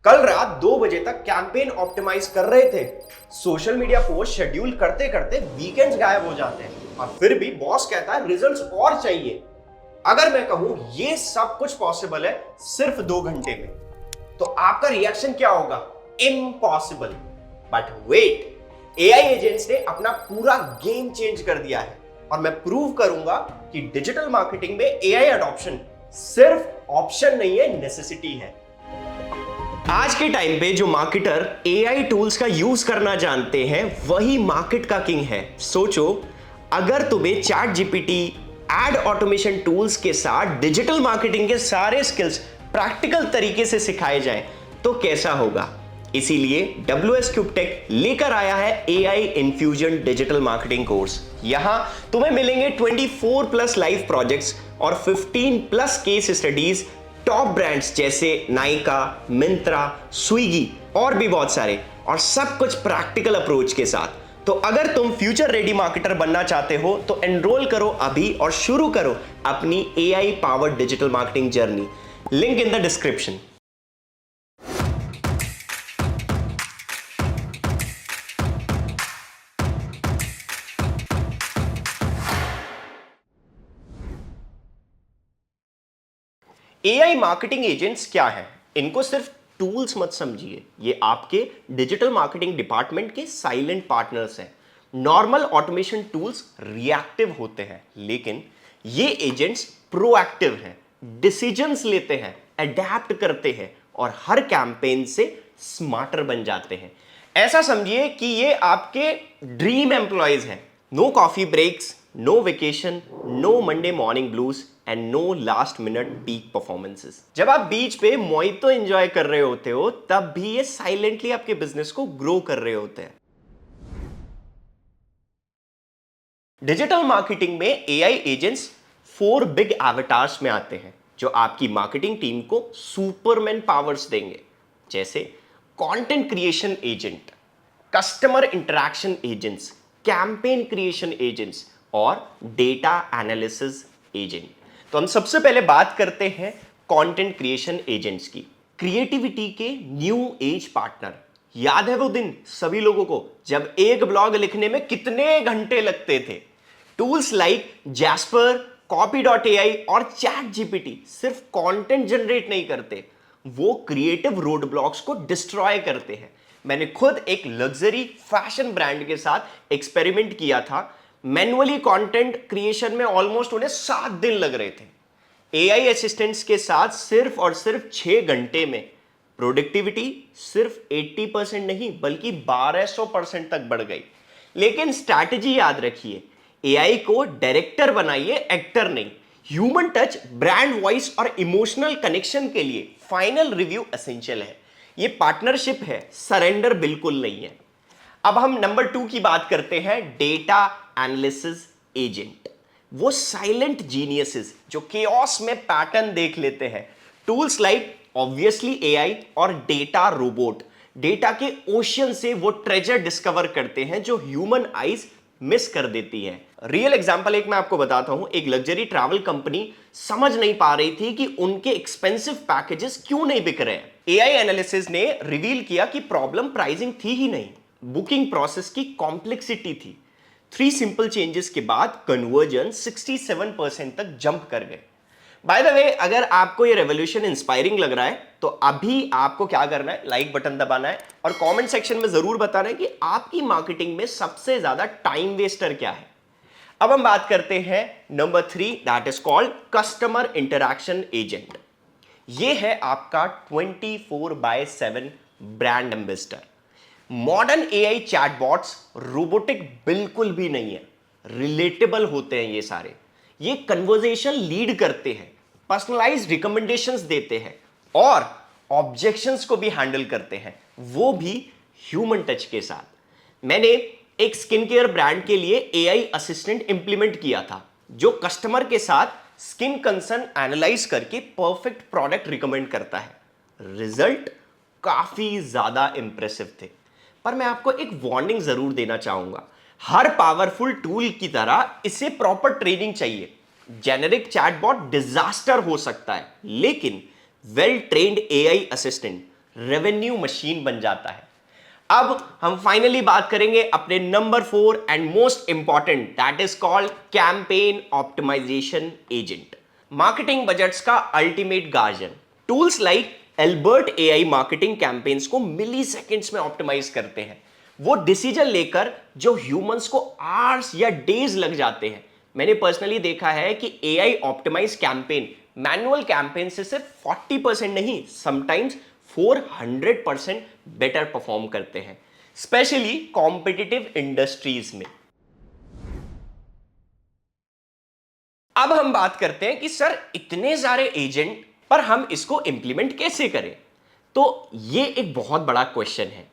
कल रात 2 बजे तक कैंपेन ऑप्टिमाइज कर रहे थे। सोशल मीडिया पोस्ट शेड्यूल करते करते वीकेंड्स गायब हो जाते हैं और फिर भी बॉस कहता है रिजल्ट्स और चाहिए। अगर मैं कहूं ये सब कुछ पॉसिबल है सिर्फ 2 घंटे में, तो आपका रिएक्शन क्या होगा? Impossible. But wait, AI agents ने अपना पूरा गेम चेंज कर दिया है और मैं प्रूव करूंगा कि डिजिटल मार्केटिंग में एआई अडॉप्शन सिर्फ ऑप्शन नहीं है, नेसेसिटी है। आज के टाइम पे जो मार्केटर एआई टूल्स का यूज करना जानते हैं वही मार्केट का किंग है। सोचो, अगर तुम्हें ChatGPT, ad automation tools के साथ डिजिटल मार्केटिंग के सारे स्किल्स प्रैक्टिकल तरीके से सिखाए जाएं तो कैसा होगा। इसीलिए WS क्यूबटेक लेकर आया है AI infusion digital marketing course. यहां तुम्हें मिलेंगे 24+ लाइव प्रोजेक्ट्स और 15+ केस स्टडीज टॉप ब्रांड्स जैसे नाइका, मिंत्रा, स्विगी और भी बहुत सारे, और सब कुछ प्रैक्टिकल अप्रोच के साथ। तो अगर तुम फ्यूचर रेडी मार्केटर बनना चाहते हो तो एनरोल करो अभी और शुरू करो अपनी AI powered digital marketing journey. Link in the description. AI marketing agents क्या हैं? इनको सिर्फ टूल्स मत समझिए, ये आपके डिजिटल मार्केटिंग डिपार्टमेंट के साइलेंट पार्टनर्स हैं। नॉर्मल ऑटोमेशन टूल्स रिएक्टिव होते हैं, लेकिन ये एजेंट्स प्रोएक्टिव हैं, डिसीजंस लेते हैं, अडेप्ट करते हैं और हर कैंपेन से स्मार्टर बन जाते हैं। ऐसा समझिए कि ये आपके ड्रीम एम्प्लॉयज हैं। No coffee breaks, no vacation, no Monday morning blues and no last minute peak performances. जब आप बीच पे मोहितो एंजॉय कर रहे होते हो तब भी ये साइलेंटली आपके बिजनेस को ग्रो कर रहे होते हैं। डिजिटल मार्केटिंग में एआई एजेंट्स 4 बिग एवेटार्स में आते हैं जो आपकी मार्केटिंग टीम को सुपरमैन पावर्स देंगे, जैसे content creation agent, customer interaction agents, campaign creation agents और डेटा एनालिसिस एजेंट। तो हम सबसे पहले बात करते हैं कंटेंट क्रिएशन एजेंट्स की। क्रिएटिविटी के न्यू एज पार्टनर। याद है वो दिन सभी लोगों को जब एक ब्लॉग लिखने में कितने घंटे लगते थे? टूल्स लाइक जैस्पर, copy.ai और चैट जीपीटी सिर्फ कंटेंट जनरेट नहीं करते, वो क्रिएटिव रोड ब्लॉक्स को डिस्ट्रॉय करते हैं। मैंने खुद एक लग्जरी फैशन ब्रांड के साथ एक्सपेरिमेंट किया था। मैनुअली कंटेंट क्रिएशन में ऑलमोस्ट उन्हें 7 दिन लग रहे थे। एआई असिस्टेंट्स के साथ सिर्फ और सिर्फ 6 घंटे में प्रोडक्टिविटी सिर्फ 80% नहीं बल्कि 1200% तक बढ़ गई। लेकिन स्ट्रैटेजी याद रखिए, एआई को डायरेक्टर बनाइए, एक्टर नहीं। ह्यूमन टच, ब्रांड वॉइस और इमोशनल कनेक्शन के लिए फाइनल रिव्यू एसेंशियल है। ये पार्टनरशिप है, सरेंडर बिल्कुल नहीं है। अब हम नंबर 2 की बात करते हैं, डेटा एनालिसिस एजेंट। वो साइलेंट जीनियसेस जो केओस में पैटर्न देख लेते हैं। टूल्स लाइक ऑब्वियसली एआई और डेटा रोबोट, डेटा के ओशियन से वो ट्रेजर डिस्कवर करते हैं जो ह्यूमन आईज मिस कर देती है। रियल एग्जांपल एक मैं आपको बताता हूं। एक लग्जरी ट्रैवल कंपनी समझ नहीं पा रही थी कि उनके एक्सपेंसिव पैकेजेस क्यों नहीं बिक रहे हैं। एआई एनालिसिस ने रिवील किया कि प्रॉब्लम प्राइसिंग थी ही नहीं, बुकिंग प्रोसेस की कॉम्प्लेक्सिटी थी। 3 सिंपल चेंजेस के बाद कन्वर्जन 67% तक जंप कर गए। बाय द वे, अगर आपको ये रेवोल्यूशन इंस्पायरिंग लग रहा है तो अभी आपको क्या करना है, लाइक बटन दबाना है और कमेंट सेक्शन में जरूर बताना है कि आपकी मार्केटिंग में सबसे ज्यादा टाइम वेस्टर क्या है। अब हम बात करते हैं number 3, that is called customer interaction agent. ये है आपका 24/7 brand ambassador. Modern AI chatbots robotic बिल्कुल भी नहीं है, रिलेटेबल होते हैं ये सारे। ये कन्वर्सेशन लीड करते हैं, पर्सनलाइज्ड रिकमेंडेशंस देते हैं और ऑब्जेक्शंस को भी हैंडल करते हैं, वो भी ह्यूमन टच के साथ। मैंने एक स्किन केयर ब्रांड के लिए एआई असिस्टेंट इंप्लीमेंट किया था जो कस्टमर के साथ स्किन कंसर्न एनालाइज करके परफेक्ट प्रोडक्ट रिकमेंड करता है। रिजल्ट काफी ज्यादा इंप्रेसिव थे। पर मैं आपको एक वार्निंग जरूर देना चाहूंगा, हर पावरफुल टूल की तरह इसे प्रॉपर ट्रेनिंग चाहिए। जेनेरिक चैटबॉट डिजास्टर हो सकता है, लेकिन well trained AI assistant revenue machine बन जाता है। अब हम फाइनली बात करेंगे अपने number 4 and most important, that is called campaign optimisation agent. Marketing budgets का ultimate guardian. Tools like Albert AI marketing campaigns को मिली सेकेंड्स में ऑप्टिमाइज करते हैं। वो डिसीजन लेकर जो ह्यूमंस को आवर्स या डेज लग जाते हैं। मैंने पर्सनली देखा है कि AI optimize campaign manual campaign से सिर्फ 40% नहीं, समटाइम्स 400% बेटर परफॉर्म करते हैं, स्पेशली कॉम्पिटिटिव इंडस्ट्रीज में। अब हम बात करते हैं कि सर इतने सारे एजेंट पर हम इसको इंप्लीमेंट कैसे करें। तो ये एक बहुत बड़ा क्वेश्चन है।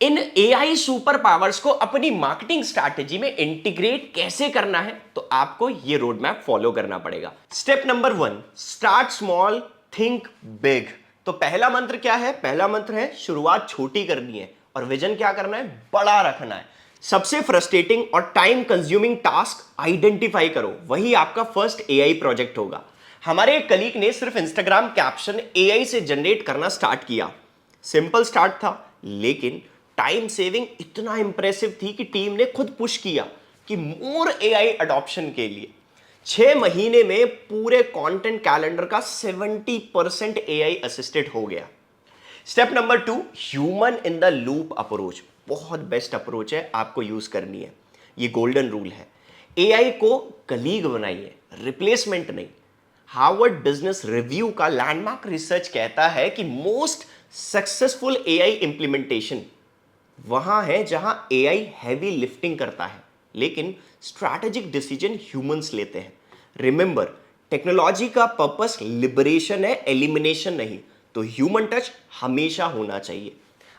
इन एआई सुपर पावर्स को अपनी मार्केटिंग स्ट्रैटेजी में इंटीग्रेट कैसे करना है, तो आपको ये रोड मैप फॉलो करना पड़ेगा। Step number 1, start small, think big. तो पहला मंत्र क्या है? पहला मंत्र है शुरुआत छोटी करनी है और विजन क्या करना है? बड़ा रखना है। सबसे फ्रस्ट्रेटिंग और टाइम कंज्यूमिंग टास्क आइडेंटिफाई करो, वही आपका फर्स्ट एआई प्रोजेक्ट होगा। हमारे एक कलीग ने सिर्फ इंस्टाग्राम कैप्शन एआई से जनरेट करना स्टार्ट किया। सिंपल स्टार्ट था, लेकिन टाइम सेविंग इतना इंप्रेसिव थी कि टीम ने खुद पुश किया कि मोर एआई अडॉप्शन के लिए 6 महीने में पूरे कंटेंट कैलेंडर का 70% एआई असिस्टेड हो गया। Step number 2, human in the loop approach. बहुत बेस्ट अप्रोच है, आपको यूज करनी है। ये गोल्डन रूल है। एआई को कलीग बनाइए, रिप्लेसमेंट नहीं। हार्वर्ड बिजनेस रिव्यू का लैंडमार्क रिसर्च कहता है कि मोस्ट सक्सेसफुल एआई इंप्लीमेंटेशन वहां है जहां एआई हैवी लिफ्टिंग करता है, लेकिन स्ट्रैटेजिक डिसीजन ह्यूमंस लेते हैं। रिमेंबर, टेक्नोलॉजी का पर्पस लिबरेशन है, एलिमिनेशन नहीं। तो ह्यूमन टच हमेशा होना चाहिए।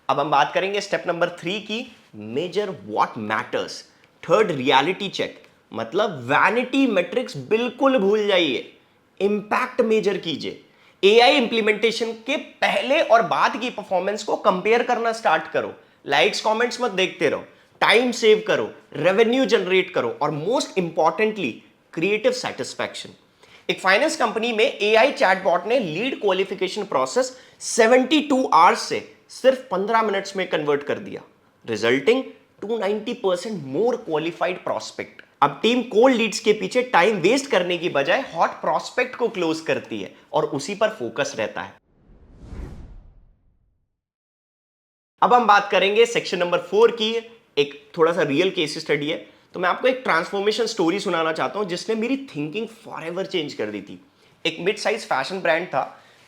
अब हम बात करेंगे स्टेप नंबर 3 की, measure what matters. Third, reality check. मतलब वैनिटी मैट्रिक्स बिल्कुल भूल जाइए, इंपैक्ट मेजर कीजिए। एआई इंप्लीमेंटेशन के पहले और बाद की परफॉर्मेंस को कंपेयर करना स्टार्ट करो। लाइक्स कमेंट्स मत देखते रहो, टाइम सेव करो, रेवेन्यू जनरेट करो और मोस्ट इंपॉर्टेंटली क्रिएटिव सेटिस्फैक्शन। एक फाइनेंस कंपनी में एआई चैटबॉट ने लीड क्वालिफिकेशन प्रोसेस 72 आवर्स से सिर्फ 15 मिनट्स में कन्वर्ट कर दिया, रिजल्टिंग 290% मोर क्वालिफाइड प्रोस्पेक्ट। अब टीम कोल्ड लीड्स के पीछे टाइम वेस्ट करने की बजाय हॉट प्रोस्पेक्ट को क्लोज करती है और उसी पर फोकस रहता है। अब हम बात करेंगे सेक्शन नंबर 4 की। एक थोड़ा सा रियल केस स्टडी है। तो मैं आपको एक ट्रांसफॉर्मेशन स्टोरी सुनाना चाहता हूं जिसने मेरी थिंकिंग फॉरएवर चेंज कर दी थी। एक मिड साइज फैशन ब्रांड था,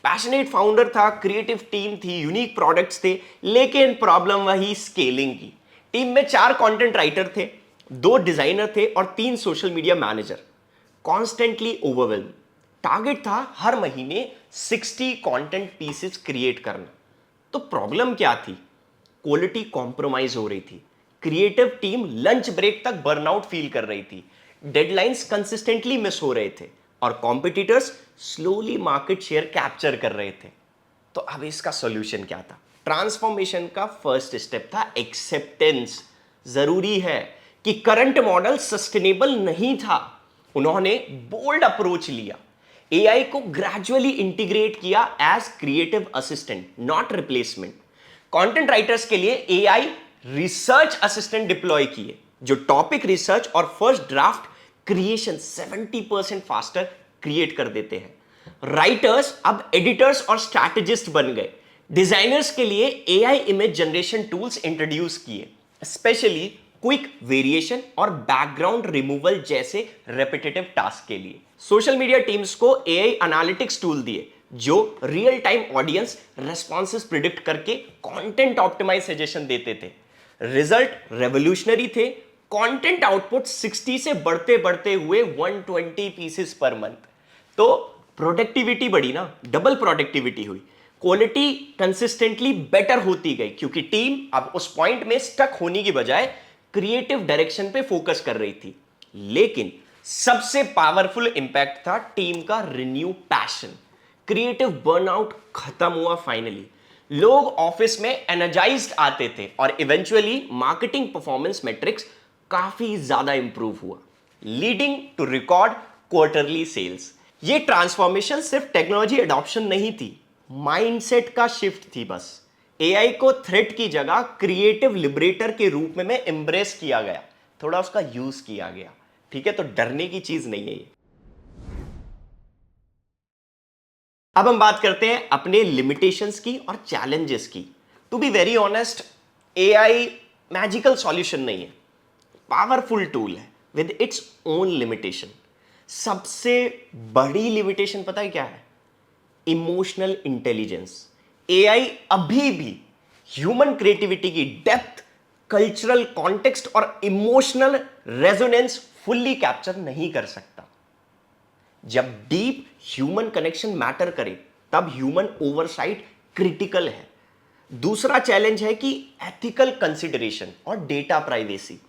पैशनेट फाउंडर था, क्रिएटिव टीम थी, यूनिक प्रोडक्ट्स थे, लेकिन प्रॉब्लम वही स्केलिंग की। टीम में 4 कंटेंट राइटर थे, 2 डिजाइनर थे और 3 social media manager. Constantly overwhelm. Target था हर महीने 60 कंटेंट पीसेस क्रिएट करना। तो प्रॉब्लम क्या थी? क्वालिटी कॉम्प्रोमाइज हो रही थी। क्रिएटिव टीम लंच ब्रेक तक बर्नआउट फील कर रही थी। डेडलाइंस कंसिस्टेंटली मिस हो रहे थे और competitors slowly market share capture कर रहे थे। तो अब इसका सॉल्यूशन क्या था? ट्रांसफॉर्मेशन का फर्स्ट स्टेप था एक्सेप्टेंस। जरूरी है कि करंट मॉडल सस्टेनेबल नहीं था। उन्होंने बोल्ड अप्रोच लिया, एआई को ग्रेजुअली इंटीग्रेट किया as creative assistant, not replacement. Content writers के लिए एआई रिसर्च असिस्टेंट डिप्लॉय किए, जो टॉपिक रिसर्च और first draft creation 70% faster create कर देते हैं। राइटर्स अब एडिटर्स और स्ट्रैटेजिस्ट बन गए। डिजाइनर्स के लिए AI image generation tools introduce किए, स्पेशली क्विक वेरिएशन और बैकग्राउंड रिमूवल जैसे रेपिटेटिव टास्क के लिए। सोशल मीडिया टीम्स को एआई एनालिटिक्स टूल दिए, जो real time audience responses predict करके कंटेंट ऑप्टिमाइज सजेशन देते थे। रिजल्ट रेवोल्यूशनरी थे। कंटेंट आउटपुट 60 से बढ़ते बढ़ते हुए 120 पीसेस पर मंथ। तो प्रोडक्टिविटी बढ़ी ना, डबल प्रोडक्टिविटी हुई। क्वालिटी कंसिस्टेंटली बेटर होती गई क्योंकि टीम अब उस पॉइंट में स्टक होने की बजाय क्रिएटिव डायरेक्शन पे फोकस कर रही थी। लेकिन सबसे पावरफुल इंपैक्ट था टीम का रिन्यू पैशन। क्रिएटिव बर्नआउट खत्म हुआ फाइनली। लोग ऑफिस में एनर्जाइज्ड आते थे और इवेंचुअली मार्केटिंग परफॉर्मेंस मैट्रिक्स काफी ज्यादा इंप्रूव हुआ, leading to record quarterly sales. ये ट्रांसफॉर्मेशन सिर्फ टेक्नोलॉजी एडॉप्शन नहीं थी, माइंडसेट का शिफ्ट थी बस। एआई को थ्रेट की जगह क्रिएटिव लिबरेटर के रूप में एम्ब्रेस किया गया, थोड़ा उसका यूज किया गया। ठीक है, तो डरने की चीज नहीं है ये। अब हम बात करते हैं अपने लिमिटेशंस की और चैलेंजेस की। To be very honest, AI magical solution नहीं है, पावरफुल टूल है विद इट्स ओन लिमिटेशन। सबसे बड़ी लिमिटेशन पता है क्या है? Emotional intelligence. एआई अभी भी ह्यूमन क्रिएटिविटी की डेप्थ, कल्चरल कॉन्टेक्स्ट और इमोशनल रेजोनेंस फुल्ली कैप्चर नहीं कर सकता। जब डीप ह्यूमन कनेक्शन मैटर करे तब ह्यूमन ओवरसाइट क्रिटिकल है। दूसरा चैलेंज है कि एथिकल कंसिडरेशन और डेटा प्राइवेसी।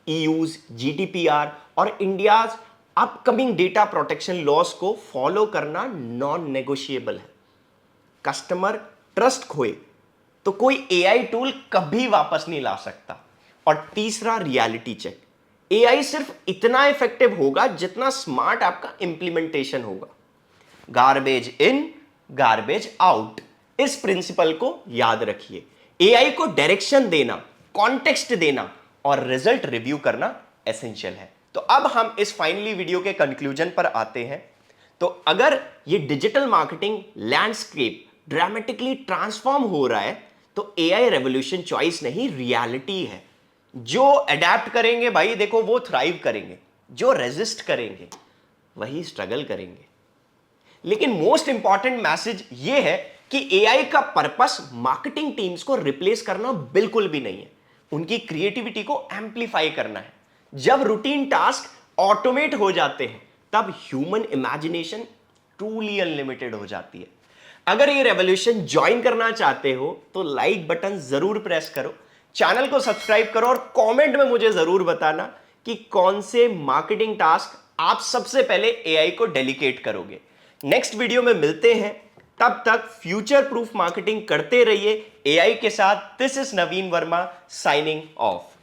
ईयूज जीडीपीआर और India's upcoming data protection loss को फॉलो करना नॉन नेगोशिएबल है। कस्टमर ट्रस्ट खोए तो कोई एआई टूल कभी वापस नहीं ला सकता। और तीसरा, रियलिटी चेक। एआई सिर्फ इतना इफेक्टिव होगा जितना स्मार्ट आपका इंप्लीमेंटेशन होगा। गार्बेज इन गार्बेज आउट, इस प्रिंसिपल को याद रखिए। एआई को डायरेक्शन देना, कॉन्टेक्स्ट देना और रिजल्ट रिव्यू करना एसेंशियल है। तो अब हम इस फाइनली वीडियो के कंक्लूजन पर आते हैं। तो अगर ये digital marketing landscape dramatically transform हो रहा है तो एआई रेवोल्यूशन चॉइस नहीं, रियलिटी है। जो अडेप्ट करेंगे भाई देखो वो थ्राइव करेंगे, जो रेजिस्ट करेंगे वही स्ट्रगल करेंगे। लेकिन मोस्ट इंपॉर्टेंट मैसेज ये है कि एआई का पर्पस मार्केटिंग टीम्स को रिप्लेस करना बिल्कुल भी नहीं है, उनकी क्रिएटिविटी को एम्पलीफाई करना है। जब रूटीन टास्क ऑटोमेट हो जाते हैं तब ह्यूमन इमेजिनेशन ट्रूली अनलिमिटेड हो जाती है। अगर ये रेवोल्यूशन ज्वाइन करना चाहते हो तो लाइक बटन जरूर प्रेस करो, चैनल को सब्सक्राइब करो और कमेंट में मुझे जरूर बताना कि कौन से मार्केटिंग टास्क आप सबसे पहले एआई को डेलीकेट करोगे। नेक्स्ट वीडियो में मिलते हैं, तब तक फ्यूचर प्रूफ मार्केटिंग करते रहिए एआई के साथ। This is Naveen Verma signing off.